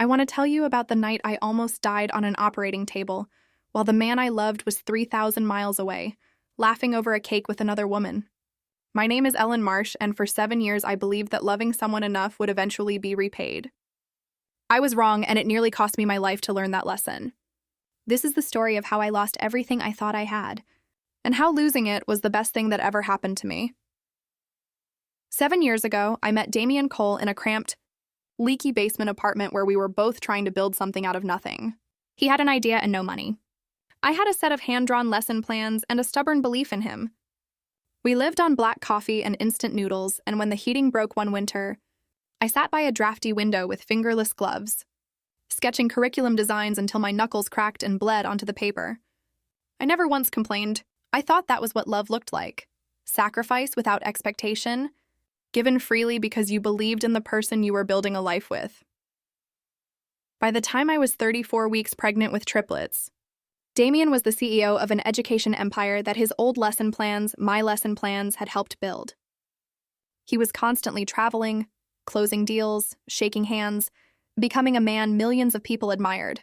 I want to tell you about the night I almost died on an operating table, while the man I loved was 3,000 miles away, laughing over a cake with another woman. My name is Ellen Marsh, and for 7 years I believed that loving someone enough would eventually be repaid. I was wrong, and it nearly cost me my life to learn that lesson. This is the story of how I lost everything I thought I had, and how losing it was the best thing that ever happened to me. 7 years ago, I met Damian Cole in a cramped, leaky basement apartment where we were both trying to build something out of nothing. He had an idea and no money. I had a set of hand-drawn lesson plans and a stubborn belief in him. We lived on black coffee and instant noodles, and when the heating broke one winter, I sat by a drafty window with fingerless gloves, sketching curriculum designs until my knuckles cracked and bled onto the paper. I never once complained. I thought that was what love looked like. Sacrifice without expectation, given freely because you believed in the person you were building a life with. By the time I was 34 weeks pregnant with triplets, Damian was the CEO of an education empire that his old lesson plans, my lesson plans, had helped build. He was constantly traveling, closing deals, shaking hands, becoming a man millions of people admired.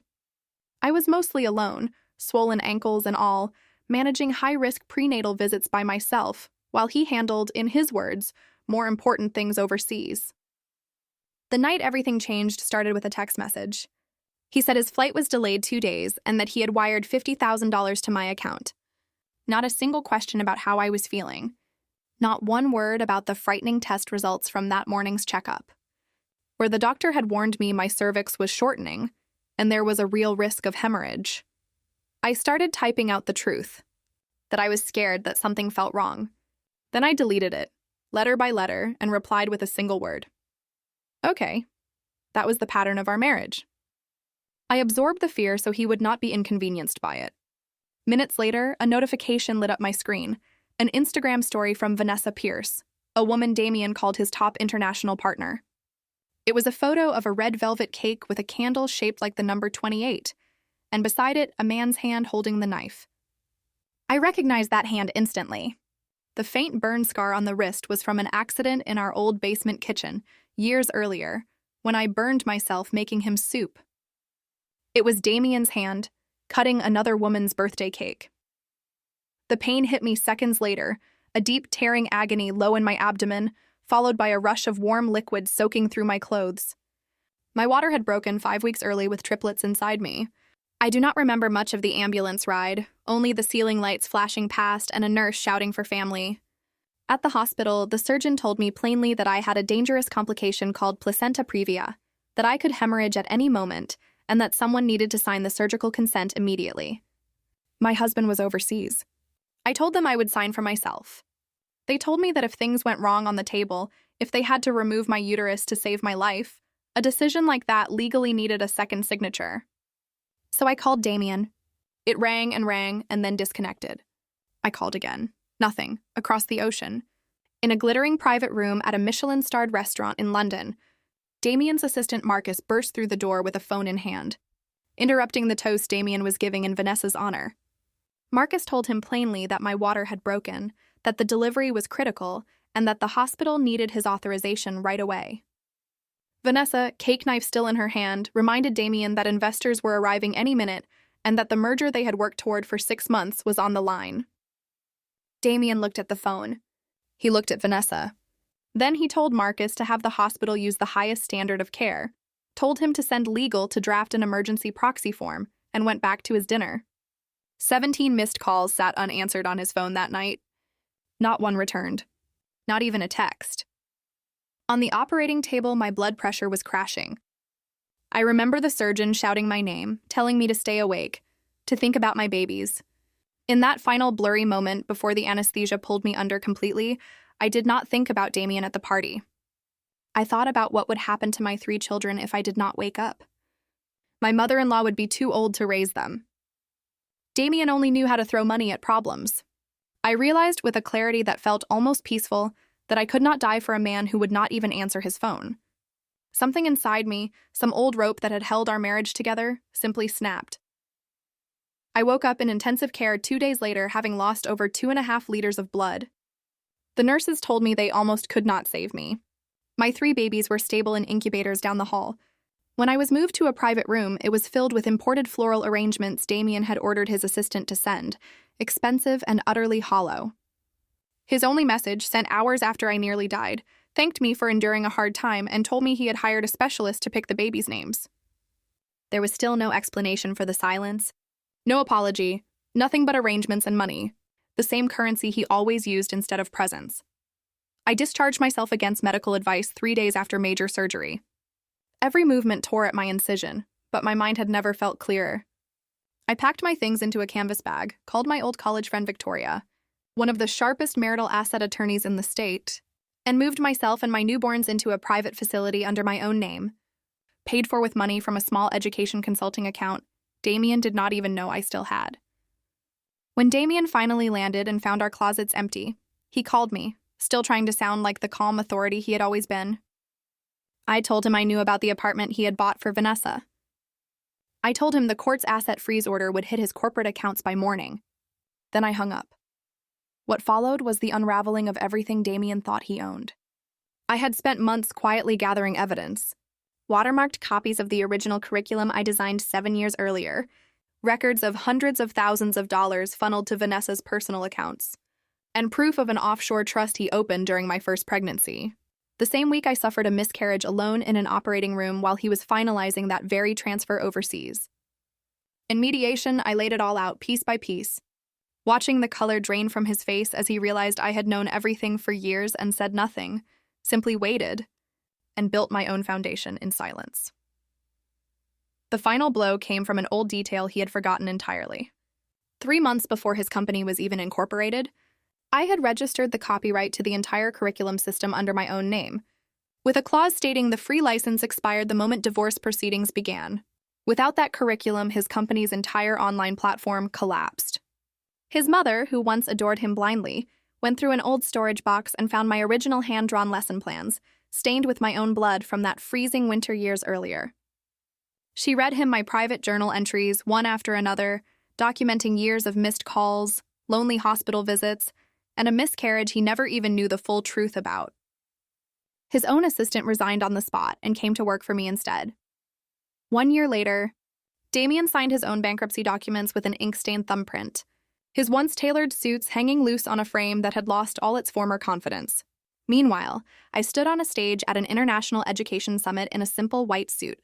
I was mostly alone, swollen ankles and all, managing high-risk prenatal visits by myself, while he handled, in his words, more important things overseas. The night everything changed started with a text message. He said his flight was delayed 2 days and that he had wired $50,000 to my account. Not a single question about how I was feeling. Not one word about the frightening test results from that morning's checkup, where the doctor had warned me my cervix was shortening and there was a real risk of hemorrhage. I started typing out the truth, that I was scared that something felt wrong. Then I deleted it, letter by letter, and replied with a single word. Okay. That was the pattern of our marriage. I absorbed the fear so he would not be inconvenienced by it. Minutes later, a notification lit up my screen, an Instagram story from Vanessa Pierce, a woman Damian called his top international partner. It was a photo of a red velvet cake with a candle shaped like the number 28, and beside it, a man's hand holding the knife. I recognized that hand instantly. The faint burn scar on the wrist was from an accident in our old basement kitchen, years earlier, when I burned myself making him soup. It was Damian's hand, cutting another woman's birthday cake. The pain hit me seconds later, a deep tearing agony low in my abdomen, followed by a rush of warm liquid soaking through my clothes. My water had broken 5 weeks early with triplets inside me. I do not remember much of the ambulance ride, only the ceiling lights flashing past and a nurse shouting for family. At the hospital, the surgeon told me plainly that I had a dangerous complication called placenta previa, that I could hemorrhage at any moment, and that someone needed to sign the surgical consent immediately. My husband was overseas. I told them I would sign for myself. They told me that if things went wrong on the table, if they had to remove my uterus to save my life, a decision like that legally needed a second signature. So I called Damian. It rang and then disconnected. I called again. Nothing. Across the ocean. In a glittering private room at a Michelin-starred restaurant in London, Damian's assistant Marcus burst through the door with a phone in hand, interrupting the toast Damian was giving in Vanessa's honor. Marcus told him plainly that my water had broken, that the delivery was critical, and that the hospital needed his authorization right away. Vanessa, cake knife still in her hand, reminded Damian that investors were arriving any minute and that the merger they had worked toward for 6 months was on the line. Damian looked at the phone. He looked at Vanessa. Then he told Marcus to have the hospital use the highest standard of care, told him to send legal to draft an emergency proxy form, and went back to his dinner. 17 missed calls sat unanswered on his phone that night. Not one returned. Not even a text. On the operating table, my blood pressure was crashing. I remember the surgeon shouting my name, telling me to stay awake, to think about my babies. In that final blurry moment before the anesthesia pulled me under completely, I did not think about Damian at the party. I thought about what would happen to my 3 children if I did not wake up. My mother-in-law would be too old to raise them. Damian only knew how to throw money at problems. I realized with a clarity that felt almost peaceful that I could not die for a man who would not even answer his phone. Something inside me, some old rope that had held our marriage together, simply snapped. I woke up in intensive care 2 days later, having lost over 2.5 liters of blood. The nurses told me they almost could not save me. My 3 babies were stable in incubators down the hall. When I was moved to a private room, it was filled with imported floral arrangements Damien had ordered his assistant to send, expensive and utterly hollow. His only message, sent hours after I nearly died, thanked me for enduring a hard time and told me he had hired a specialist to pick the babies' names. There was still no explanation for the silence, no apology, nothing but arrangements and money, the same currency he always used instead of presents. I discharged myself against medical advice 3 days after major surgery. Every movement tore at my incision, but my mind had never felt clearer. I packed my things into a canvas bag, called my old college friend Victoria, one of the sharpest marital asset attorneys in the state, and moved myself and my newborns into a private facility under my own name. Paid for with money from a small education consulting account Damien did not even know I still had. When Damien finally landed and found our closets empty, he called me, still trying to sound like the calm authority he had always been. I told him I knew about the apartment he had bought for Vanessa. I told him the court's asset freeze order would hit his corporate accounts by morning. Then I hung up. What followed was the unraveling of everything Damien thought he owned. I had spent months quietly gathering evidence. Watermarked copies of the original curriculum I designed 7 years earlier, records of hundreds of thousands of dollars funneled to Vanessa's personal accounts, and proof of an offshore trust he opened during my first pregnancy. The same week I suffered a miscarriage alone in an operating room while he was finalizing that very transfer overseas. In mediation, I laid it all out piece by piece, watching the color drain from his face as he realized I had known everything for years and said nothing, simply waited, and built my own foundation in silence. The final blow came from an old detail he had forgotten entirely. 3 months before his company was even incorporated, I had registered the copyright to the entire curriculum system under my own name, with a clause stating the free license expired the moment divorce proceedings began. Without that curriculum, his company's entire online platform collapsed. His mother, who once adored him blindly, went through an old storage box and found my original hand-drawn lesson plans, stained with my own blood from that freezing winter years earlier. She read him my private journal entries, one after another, documenting years of missed calls, lonely hospital visits, and a miscarriage he never even knew the full truth about. His own assistant resigned on the spot and came to work for me instead. 1 year later, Damien signed his own bankruptcy documents with an ink-stained thumbprint, his once tailored suits hanging loose on a frame that had lost all its former confidence. Meanwhile, I stood on a stage at an international education summit in a simple white suit,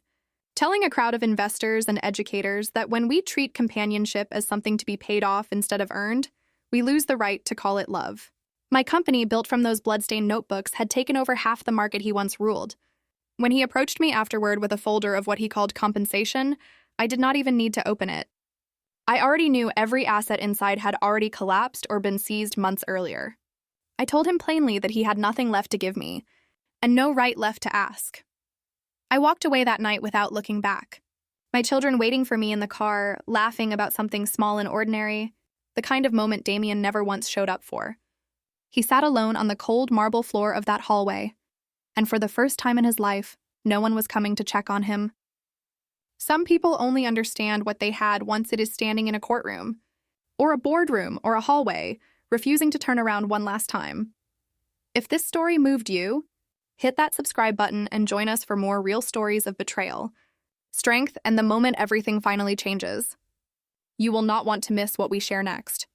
telling a crowd of investors and educators that when we treat companionship as something to be paid off instead of earned, we lose the right to call it love. My company, built from those bloodstained notebooks, had taken over half the market he once ruled. When he approached me afterward with a folder of what he called compensation, I did not even need to open it. I already knew every asset inside had already collapsed or been seized months earlier. I told him plainly that he had nothing left to give me, and no right left to ask. I walked away that night without looking back, my children waiting for me in the car, laughing about something small and ordinary, the kind of moment Damien never once showed up for. He sat alone on the cold marble floor of that hallway, and for the first time in his life, no one was coming to check on him. Some people only understand what they had once it is standing in a courtroom, or a boardroom, or a hallway, refusing to turn around one last time. If this story moved you, hit that subscribe button and join us for more real stories of betrayal, strength, and the moment everything finally changes. You will not want to miss what we share next.